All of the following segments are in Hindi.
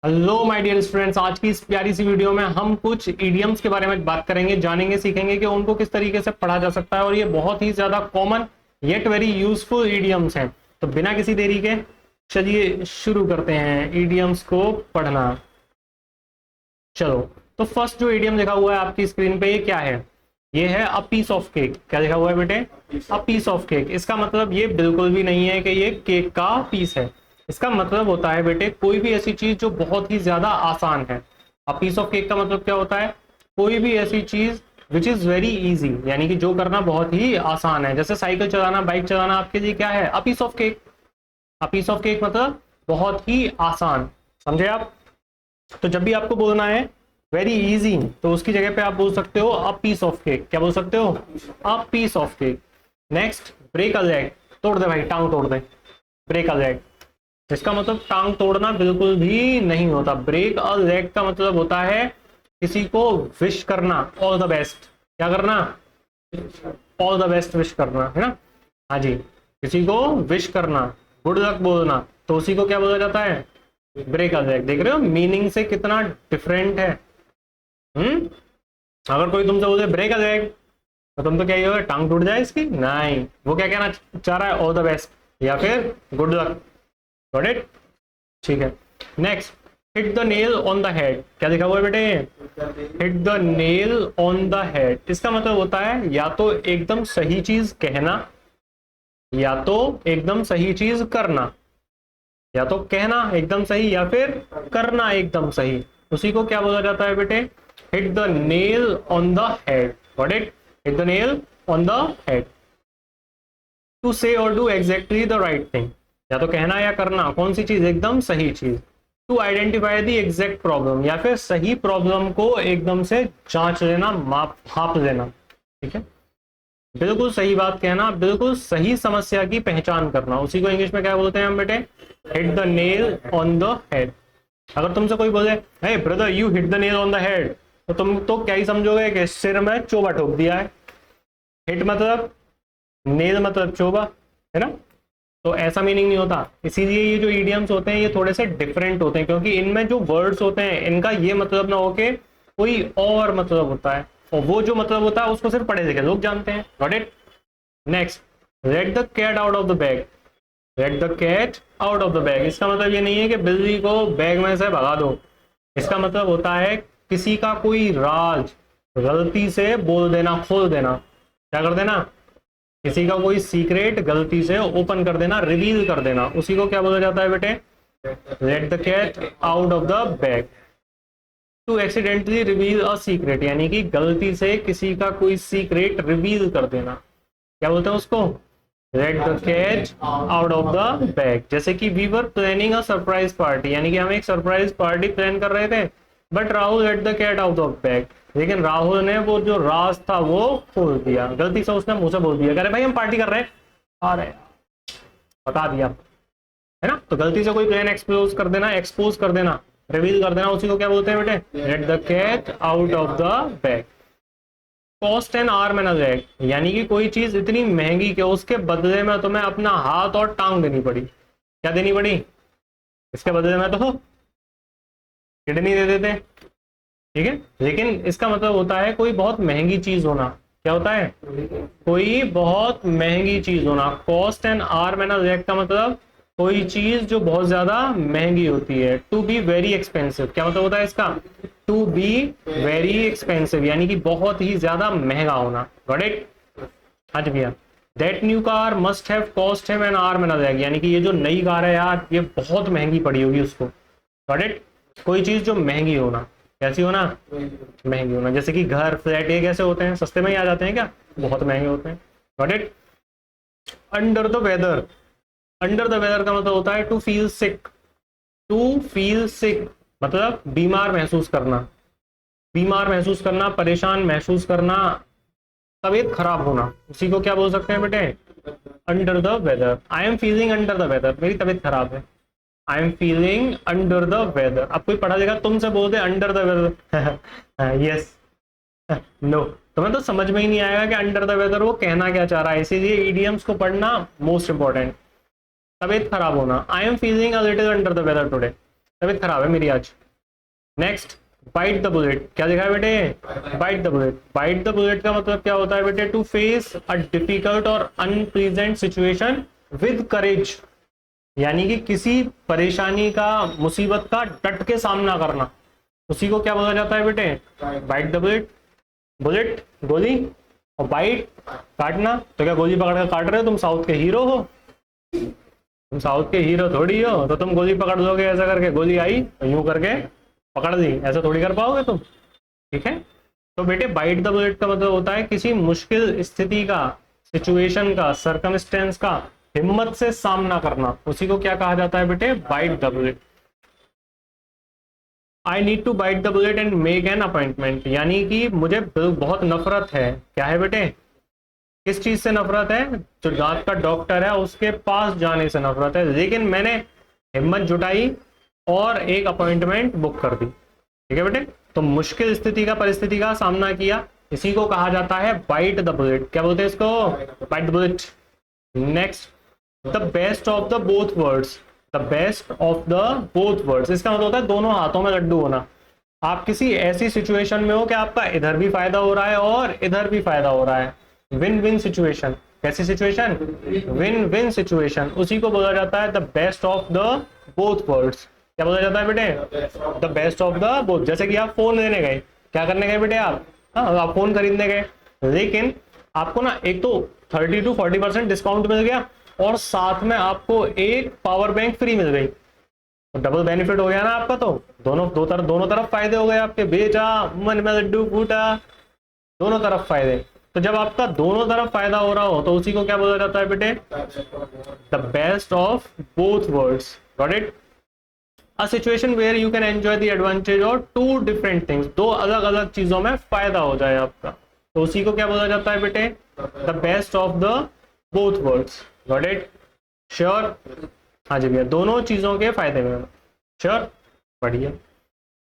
हेलो माय डियर स्टूडेंट्स, आज की इस प्यारी सी वीडियो में हम कुछ इडियम्स के बारे में बात करेंगे, जानेंगे, सीखेंगे कि उनको किस तरीके से पढ़ा जा सकता है। और ये बहुत ही ज्यादा common yet very useful idioms हैं। तो बिना किसी देरी के चलिए शुरू करते हैं इडियम्स को पढ़ना। चलो, तो फर्स्ट जो इडियम लिखा हुआ है आपकी स्क्रीन पे, ये क्या है? ये है अ पीस ऑफ केक। क्या लिखा हुआ है बेटे? A piece of cake. इसका मतलब ये बिल्कुल भी नहीं है कि ये केक का पीस है। इसका मतलब होता है बेटे कोई भी ऐसी चीज जो बहुत ही ज्यादा आसान है। अ पीस ऑफ केक का मतलब क्या होता है? कोई भी ऐसी चीज विच इज वेरी इजी, यानी कि जो करना बहुत ही आसान है। जैसे साइकिल चलाना, बाइक चलाना आपके लिए क्या है? A piece of cake. A piece of cake मतलब बहुत ही आसान। समझे आप? तो जब भी आपको बोलना है वेरी इजी, तो उसकी जगह पे आप बोल सकते हो अ पीस ऑफ केक। क्या बोल सकते हो? A piece of cake. Next, break a leg. तोड़ दे भाई, टांग तोड़ दे। ब्रेक अ लेग, इसका मतलब टांग तोड़ना बिल्कुल भी नहीं होता। ब्रेक अ लेग का मतलब होता है किसी को विश करना, ऑल द बेस्ट। क्या करना? ऑल द बेस्ट विश करना, है ना? हाँ जी, किसी को विश करना, गुड लक बोलना, तो उसी को क्या बोला जाता है? Break a leg. देख रहे हो मीनिंग से कितना डिफरेंट है। हम्म। अगर कोई तुमसे बोले ब्रेक अ लेग, तो तुम तो क्या ही होगा? टांग टूट जाए इसकी? नहीं, वो क्या कहना चाह रहा है? ऑल द बेस्ट या फिर गुड लक। Got it? ठीक है। Next, hit the nail on the head. क्या लिखा हुआ है बेटे? Hit the nail on the head. इसका मतलब होता है या तो एकदम सही चीज कहना, या तो एकदम सही चीज करना। या तो कहना एकदम सही या फिर करना एकदम सही। उसी को क्या बोला जाता है बेटे? Hit the nail on the head. Got it? Hit the nail on the head. To say or do exactly the right thing. या तो कहना या करना, कौन सी चीज? एकदम सही चीज। To identify the exact problem, या फिर सही प्रॉब्लम को एकदम से जांच लेना, माप भाप लेना। ठीक है, बिल्कुल सही बात कहना, बिल्कुल सही समस्या की पहचान करना, उसी को इंग्लिश में क्या बोलते हैं हम बेटे? Hit the nail on the head. अगर तुमसे कोई बोले hey brother you hit the nail on the head, तो तुम तो क्या ही समझोगे कि सिर में चोबा ठोक दिया है। हिट मतलब नेल मतलब चोबा, है ना? तो ऐसा मीनिंग नहीं होता। इसीलिए ये जो इडियम्स होते हैं ये थोड़े से डिफरेंट होते हैं, क्योंकि इनमें जो वर्ड्स होते हैं इनका ये मतलब ना हो के कोई और मतलब होता है, और वो जो मतलब होता है उसको सिर्फ पढ़े लिखे लोग जानते हैं। Got it? Next, let the cat out of the bag. Let the cat out of the bag, इसका मतलब ये नहीं है कि बिल्ली को बैग में से भगा दो। इसका मतलब होता है किसी का कोई राज गलती से बोल देना, खोल देना। क्या कर देना? किसी का कोई सीक्रेट गलती से ओपन कर देना, रिवील कर देना, उसी को क्या बोला जाता है बेटे? Let the cat out of the bag. To accidentally reveal a secret, यानी कि गलती से किसी का कोई सीक्रेट रिवील कर देना। क्या बोलते हैं उसको? Let the cat out of the bag. जैसे कि we were planning a surprise party, यानी कि हम एक सरप्राइज पार्टी प्लान कर रहे थे, but Rahul let the cat out of bag, लेकिन राहुल ने वो जो राज था वो खोल दिया। गलती से उसने मुंह से बोल दिया, कह रहे भाई हम पार्टी कर रहे हैं। अरे बता दिया, है ना? तो गलती से कोई प्लान एक्सपोज कर देना, रिवील कर देना, उसी को क्या बोलते हैं बेटे? Let the cat out of the bag. Cost an arm and a leg, यानी कि कोई चीज इतनी महंगी कि उसके बदले में तुम्हें अपना हाथ और टांग देनी पड़ी। क्या देनी पड़ी? इसके बदले में तो किडनी दे देते। ठीक है, लेकिन इसका मतलब होता है कोई बहुत महंगी चीज होना। क्या होता है? कोई बहुत महंगी चीज होना। Cost and arm and a leg का मतलब कोई चीज जो बहुत ज्यादा महंगी होती है। टू बी वेरी एक्सपेंसिव, क्या मतलब होता है इसका? टू बी वेरी एक्सपेंसिव, यानी कि बहुत ही ज्यादा महंगा होना। Got it? हाँ जी भैया। That new car must have cost him an arm and a leg, यानी कि ये जो नई कार है यार ये बहुत महंगी पड़ी होगी उसको। Got it? कोई चीज जो महंगी होना। कैसी होना? महंगी होना। जैसे कि घर, फ्लैट, ये कैसे होते हैं? सस्ते में ही आ जाते हैं क्या? बहुत महंगे होते हैं। Got it? Under the weather. Under the weather का मतलब होता है to feel sick. To feel sick मतलब बीमार महसूस करना। बीमार महसूस करना, परेशान महसूस करना, तबीयत खराब होना, उसी को क्या बोल सकते हैं बेटे? Under the weather. I am feeling under the weather, मेरी तबीयत खराब है। I am feeling under the weather. अब कोई पढ़ा लिखा तुमसे बोल दे under the weather, yes, no, तुम्हें तो समझ में ही नहीं आएगा कि अंडर द वेदर वो कहना क्या चाह रहा है। इसीलिए ईडीएम्स को पढ़ना मोस्ट इंपॉर्टेंट। तबीयत खराब होना, I am feeling a little under the weather today. तबीयत खराब है मेरी आज। नेक्स्ट, बाइट द बुलेट, क्या लिखा है बेटे? Bite the bullet. Bite the bullet का मतलब क्या होता है बेटे? To face a difficult or unpleasant situation with courage, यानी कि किसी परेशानी का, मुसीबत का डट के सामना करना, उसी को क्या बोला जाता है बेटे? Bite the bullet. बुलेट गोली, और बाइट काटना। तो क्या गोली पकड़ कर काट रहे हो? तुम साउथ के हीरो हो? तुम साउथ के हीरो थोड़ी हो, तो तुम गोली पकड़ लोगे ऐसा करके, गोली आई तो यूं करके पकड़ ली, ऐसा थोड़ी कर पाओगे तुम। ठीक है, तो बेटे बाइट द बुलेट का मतलब होता है किसी मुश्किल स्थिति का, सिचुएशन का, सर्कमस्टेंस का हिम्मत से सामना करना, उसी को क्या कहा जाता है बेटे? Bite the bullet. I need to bite the bullet and make an appointment, यानी कि मुझे बहुत नफरत है। क्या है बेटे? किस चीज से नफरत है? जो दांत का डॉक्टर है उसके पास जाने से नफरत है, लेकिन मैंने हिम्मत जुटाई और एक अपॉइंटमेंट बुक कर दी। ठीक है बेटे, तो मुश्किल स्थिति का, परिस्थिति का सामना किया, इसी को कहा जाता है बाइट द बुलेट। क्या बोलते हैं इसको? Bite the bullet. Next, the best of the both words. The best of the both words, इसका मतलब होता है दोनों हाथों में लड्डू होना। आप किसी ऐसी सिचुएशन में हो कि आपका इधर भी फायदा हो रहा है और इधर भी फायदा हो रहा है, विन विन सिचुएशन। कैसी सिचुएशन? विन विन सिचुएशन, उसी को बोला जाता है the best of the both words. क्या बोला जाता है बेटे? The best of the both. जैसे कि आप फोन लेने गए, क्या करने गए बेटे आप? हाँ, आप फोन खरीदने गए, लेकिन आपको ना एक तो 30 to 40% डिस्काउंट मिल गया और साथ में आपको एक पावर बैंक फ्री मिल गई, तो डबल बेनिफिट हो गया ना आपका। तो दोनों तरफ फायदे हो गए आपके। बेचा मन में लड्डू फूटा, दोनों तरफ फायदे। तो जब आपका दोनों तरफ फायदा हो रहा हो तो उसी को क्या बोला जाता है बेटे? The best of both words. Got it? A situation where you can enjoy the advantage of two different things, दो अलग अलग चीजों में फायदा हो जाए आपका, तो उसी को क्या बोला जाता है बेटे? The best of the both words. Got it? Sure? हाँ जी भैया, दोनों चीजों के फायदे में। श्योर? बढ़िया।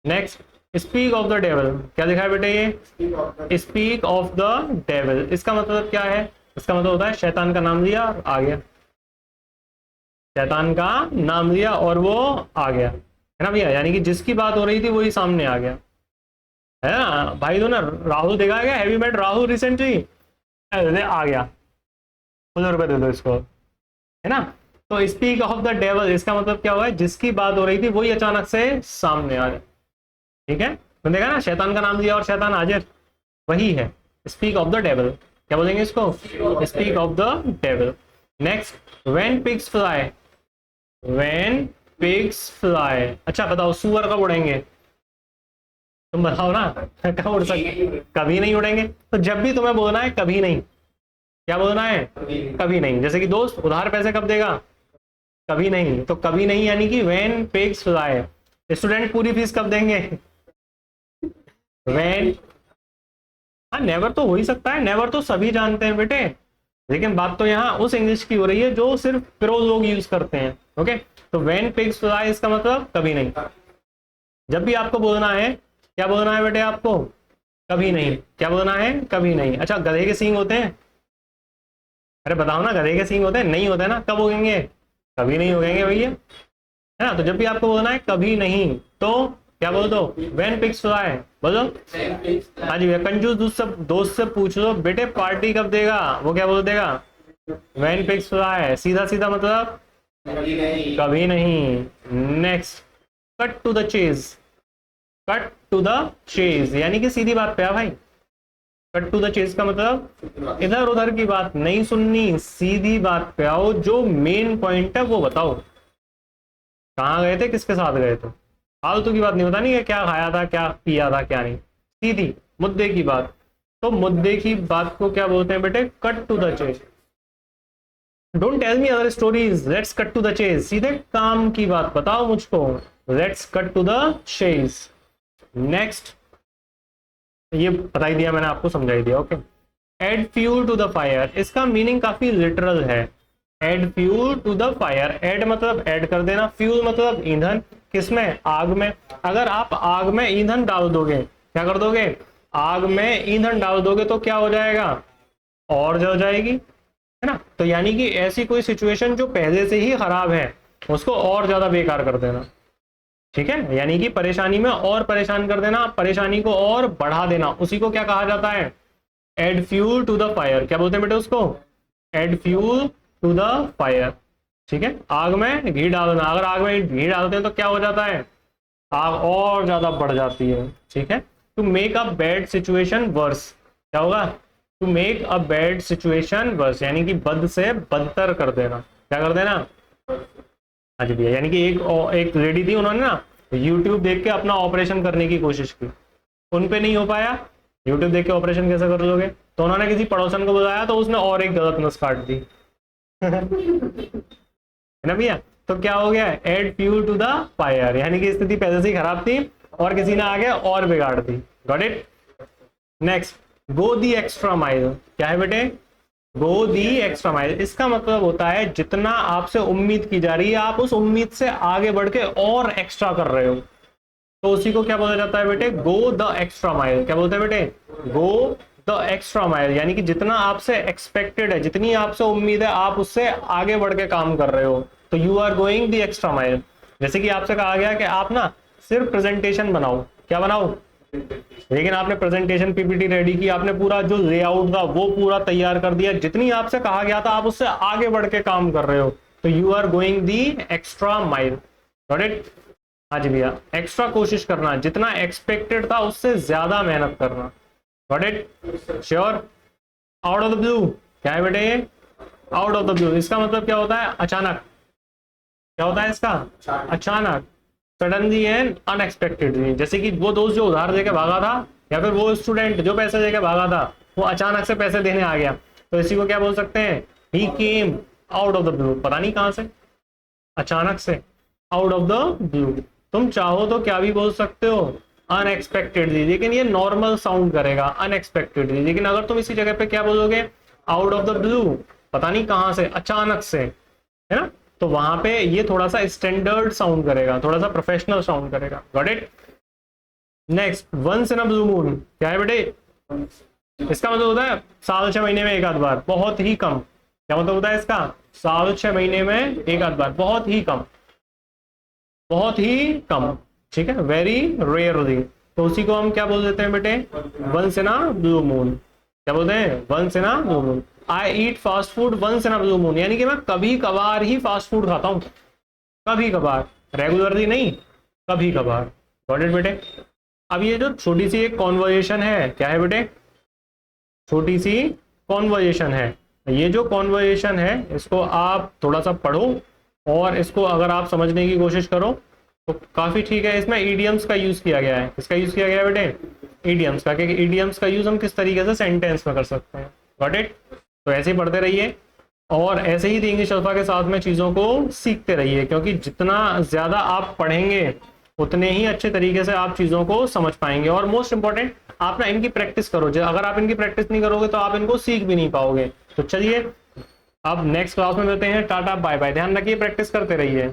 Next, speak of the devil. क्या लिखा है बेटे? ये स्पीक ऑफ द डेविल, इसका मतलब क्या है? इसका मतलब होता है शैतान का नाम लिया और आ गया, शैतान का नाम लिया और वो आ गया, है ना भैया? यानी कि जिसकी बात हो रही थी वही सामने आ गया, है ना भाई? तो ना राहुल देखा गया, हैवी मेट राहुल रिसेंटली, आ गया, 1,000 रुपए दे दो इसको, है ना? तो स्पीक ऑफ द डेविल, इसका मतलब क्या हुआ है? जिसकी बात हो रही थी वही अचानक से सामने आ गया। ठीक है, तो देखा ना, शैतान का नाम लिया और शैतान हाजिर, वही है स्पीक ऑफ द डेविल। क्या बोलेंगे इसको? Speak of the devil. Next, when pigs fly. When pigs fly, अच्छा बताओ सुअर कब उड़ेंगे? तुम बताओ ना, कब उड़ सकते? कभी नहीं उड़ेंगे। तो जब भी तुम्हें बोलना है कभी नहीं, क्या बोलना है? कभी नहीं। जैसे कि दोस्त उधार पैसे कब देगा? कभी नहीं। तो कभी नहीं यानी कि व्हेन पिग्स फ्लाई। स्टूडेंट पूरी फीस कब देंगे? व्हेन, हाँ नेवर तो हो ही सकता है, नेवर तो सभी जानते हैं बेटे, लेकिन बात तो यहाँ उस इंग्लिश की हो रही है जो सिर्फ प्रो लोग यूज करते हैं। ओके, तो व्हेन पिग्स फ्लाई इसका मतलब कभी नहीं। जब भी आपको बोलना है, क्या बोलना है बेटे आपको? कभी नहीं। क्या बोलना है? कभी नहीं। अच्छा, गधे के सींग होते हैं? अरे बताओ ना, गधे के सींग होते हैं? नहीं होते ना, कब होंगे? कभी नहीं होंगे भैया, है ना? तो जब भी आपको बोलना है कभी नहीं, तो क्या बोल दो? व्हेन पिग्स फ्लाई बोलो। हाँ जी भैया, कंजूस दोस्त से पूछ लो बेटे पार्टी कब देगा, वो क्या बोल देगा? When pigs fly. सीधा सीधा मतलब कभी नहीं। Next, cut to the chase. Cut to the chase यानी कि सीधी बात पे आ भाई। कट टू द चेज का मतलब इधर उधर की बात नहीं सुननी, सीधी बात पे आओ, जो मेन पॉइंट है वो बताओ। कहाँ गए थे, किसके साथ गए थे, फालतू की बात नहीं बतानी है, क्या खाया था, क्या पिया था, क्या नहीं, सीधी मुद्दे की बात। तो मुद्दे की बात को क्या बोलते हैं बेटे? Cut to the chase. Don't tell me other stories, let's cut to the chase. सीधे काम की बात बताओ मुझको, let's cut to the chase. Next, ये बता ही दिया मैंने आपको, समझा ही दिया। Okay, add fuel to the fire, इसका मीनिंग काफी लिटरल है। Add fuel to the fire, add मतलब ऐड कर देना, फ्यूल मतलब ईंधन, किसमें? आग में। अगर आप आग में ईंधन डाल दोगे, क्या कर दोगे? आग में ईंधन डाल दोगे तो क्या हो जाएगा? और जल जाएगी, है ना? तो यानी कि ऐसी कोई सिचुएशन जो पहले से ही खराब है उसको और ज्यादा बेकार कर देना। ठीक है, यानी कि परेशानी में और परेशान कर देना, परेशानी को और बढ़ा देना, उसी को क्या कहा जाता है? Add fuel to the fire. क्या बोलते हैं बेटे उसको? Add fuel to the fire. ठीक है, आग में घी डाल देना। अगर आग में घी डालते हैं तो क्या हो जाता है? आग और ज्यादा बढ़ जाती है। ठीक है, to make a bad situation worse. क्या होगा? To make a bad situation worse, यानी कि बद से बदतर कर देना। क्या कर देना? हाँ जी भैया, यानी कि एक लेडी थी, उन्होंने ना यूट्यूब देख के अपना ऑपरेशन करने की कोशिश की, उन पे नहीं हो पाया। यूट्यूब देख के ऑपरेशन कैसे कर लोगे? तो उन्होंने किसी पड़ोसन को बुलाया, तो उसने और एक गलत नस काट दी। है ना भैया? तो क्या हो गया? Add fuel to the fire, यानी कि स्थिति पहले से ही खराब थी और किसी ने आगे और बिगाड़ दी। Got it? Next, go the extra mile. क्या है बेटे? गो दी एक्स्ट्रा माइल, इसका मतलब होता है जितना आपसे उम्मीद की जा रही है आप उस उम्मीद से आगे बढ़ के और एक्स्ट्रा कर रहे हो, तो उसी को क्या बोला जाता है बेटे? Go the extra mile. क्या बोलते हैं बेटे? गो द एक्स्ट्रा माइल, यानी कि जितना आपसे एक्सपेक्टेड है, जितनी आपसे उम्मीद है, आप उससे आगे बढ़ के काम कर रहे हो, तो you are going the extra mile. जैसे कि आपसे कहा गया कि आप ना सिर्फ प्रेजेंटेशन बनाओ। क्या बनाओ? लेकिन आपने प्रेजेंटेशन पीपीटी रेडी की, आपने पूरा जो लेआउट था वो पूरा तैयार कर दिया, जितनी आपसे कहा गया था आप उससे आगे बढ़ के काम कर रहे हो, तो you are going the extra mile. Got it? हाँ जी भैया, एक्स्ट्रा कोशिश करना, जितना एक्सपेक्टेड था उससे ज्यादा मेहनत करना। Got it? Sure? Out of the blue. क्या है बेटे? आउट ऑफ द ब्लू, इसका मतलब क्या होता है? अचानक। क्या होता है इसका? अचानक, सडनली एंड अनएक्सपेक्टेडली। जैसे कि वो दोस्त जो उधार देके भागा था, या फिर वो स्टूडेंट जो पैसे देके भागा था, वो अचानक से पैसे देने आ गया, तो इसी को क्या बोल सकते हैं? He came out of the blue. पता नहीं कहां से, अचानक से, आउट ऑफ द ब्लू। तुम चाहो तो क्या भी बोल सकते हो? अनएक्सपेक्टेडली, लेकिन ये नॉर्मल साउंड करेगा अनएक्सपेक्टेडली। लेकिन अगर तुम इसी जगह पे क्या बोलोगे? आउट ऑफ द ब्लू, पता नहीं कहां से, अचानक से, है ना, तो वहां पे ये थोड़ा सा स्टैंडर्ड साउंड करेगा, थोड़ा सा प्रोफेशनल साउंड करेगा। Got it? Next, once in a blue moon. क्या है बेटे? इसका मतलब होता है साल 6 महीने में एक आध बार, बहुत ही कम। क्या मतलब होता है इसका? साल 6 महीने में एक आध बार, बहुत ही कम, बहुत ही कम। ठीक है, वेरी रेयरली। तो उसी को हम क्या बोल देते हैं बेटे? Once in a blue moon. क्या बोलते हैं? Once in a blue moon. I eat fast food once in a blue moon, यानी कि मैं कभी कभार ही फास्ट फूड खाता हूँ, कभी कभार, रेगुलरली नहीं, कभी कभार। गॉट इट बेटे? अब ये जो छोटी सी एक कॉन्वर्जेशन है, क्या है बेटे? छोटी सी कॉन्वर्जेशन है। ये जो कॉन्वर्जेशन है इसको आप थोड़ा सा पढ़ो और इसको अगर आप समझने की कोशिश करो तो काफी ठीक है। इसमें ईडियम्स का यूज किया गया है। किसका यूज किया गया है बेटे? ईडियम्स का, क्योंकि ईडियम्स का यूज हम किस तरीके से सेंटेंस में कर सकते हैं। Got it? तो ऐसे ही पढ़ते रहिए और ऐसे ही इंग्लिश अल्फा के साथ में चीज़ों को सीखते रहिए, क्योंकि जितना ज़्यादा आप पढ़ेंगे उतने ही अच्छे तरीके से आप चीज़ों को समझ पाएंगे। और मोस्ट इंपॉर्टेंट, आप ना इनकी प्रैक्टिस करो। अगर आप इनकी प्रैक्टिस नहीं करोगे तो आप इनको सीख भी नहीं पाओगे। तो चलिए अब नेक्स्ट क्लास में मिलते हैं। Tata bye bye. ध्यान रखिए, प्रैक्टिस करते रहिए।